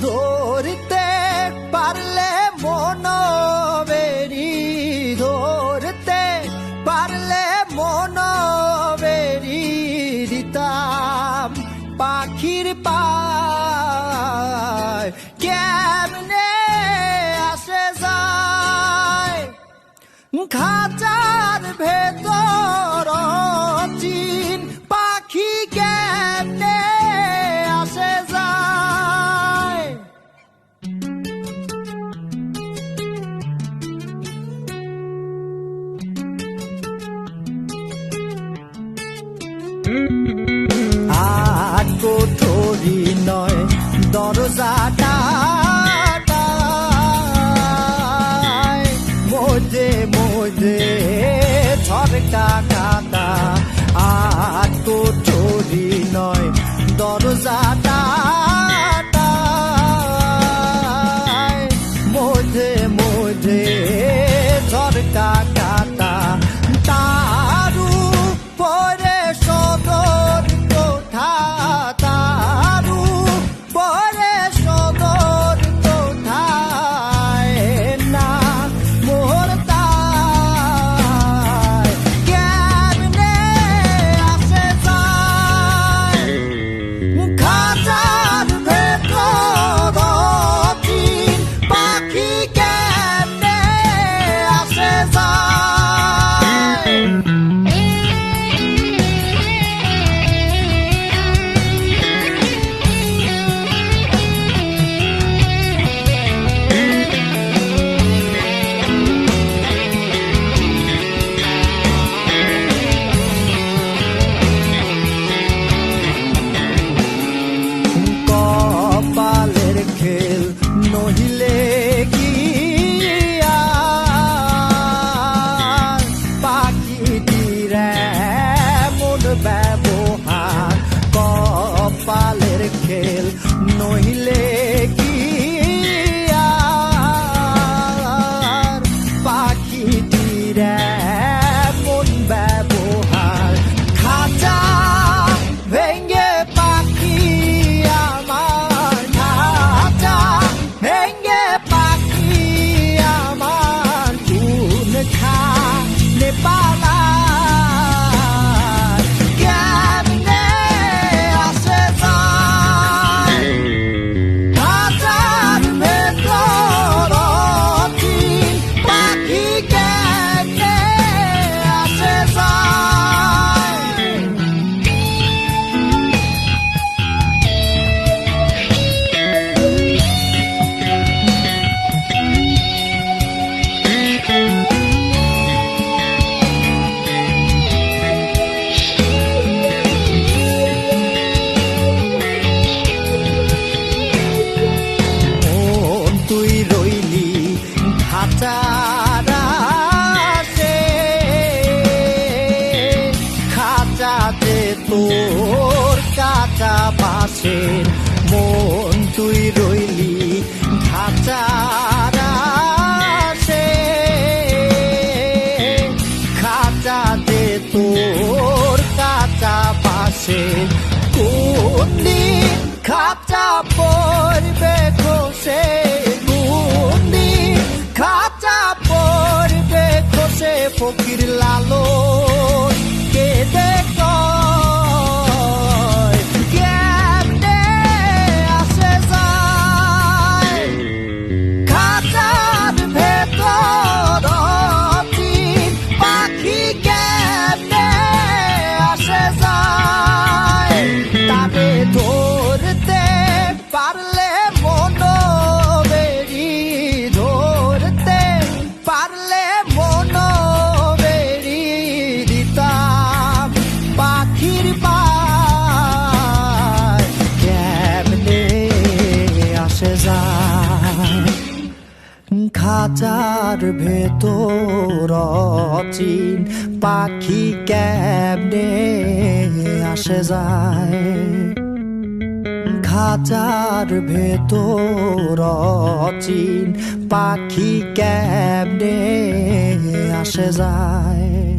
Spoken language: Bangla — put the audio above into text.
ধরতে পারলে মনবেরি ধরতে পারলে মনবেরি দিতাম পাখির পায় কেমনে আসে যায় খাঁচার ভেতর চিন পাখি কেমনে আসে যায় আর কোঠরি নয় দরজাটা মধ্যে মধ্যে ঝরকা কাটা আর কোঠরি নয় দরজাটা মধ্যে মধ্যে ঝরকা কাটা তারু পরে সদর কোঠা তারু পরে সদর কোঠায় না মোর তাই কেমনে আসে যায় খাঁচার ভেতর চিন পাখি কেমনে আসে যায় কপালের খেল নহিলে কি আর পাখিটির এমন ব্যবহার কপালের খেল নহিলে কি আর পাখিটির এমন ব্যবহার খাঁচা ভেঙ্গে পাখি আমার খাঁচা ভেঙ্গে পাখি আমার কোন খানে পালায় কেমনে আসে যায় খাঁচার ভেতর চিন পাখি কেমনে আসে যায় মন তুই রইলি খাঁচার আশে খাঁচাতে তোর কাঁচা বাসে মন তুই রইলি খাঁচার আশে খাঁচাতে তোর কাঁচা বাসে কোন দিন খাঁচা পড়বে খসে কোন দিন খাঁচা পড়বে খসে ফকির লালন কেঁদে কয় কেমনে আসে যায় খাঁচার ভেতর চিন পাখি কেমনে আসে যায় তারে ধরতে পারলে মনবেরি ধরতে পারলে মনবেরি দিতাম পাখির পায় কেমনে আসে যায় খাঁচার ভেতর চিন পাখি কেমনে আসে যায় খাঁচার ভেতর চিন পাখি কেমনে আসে যায়।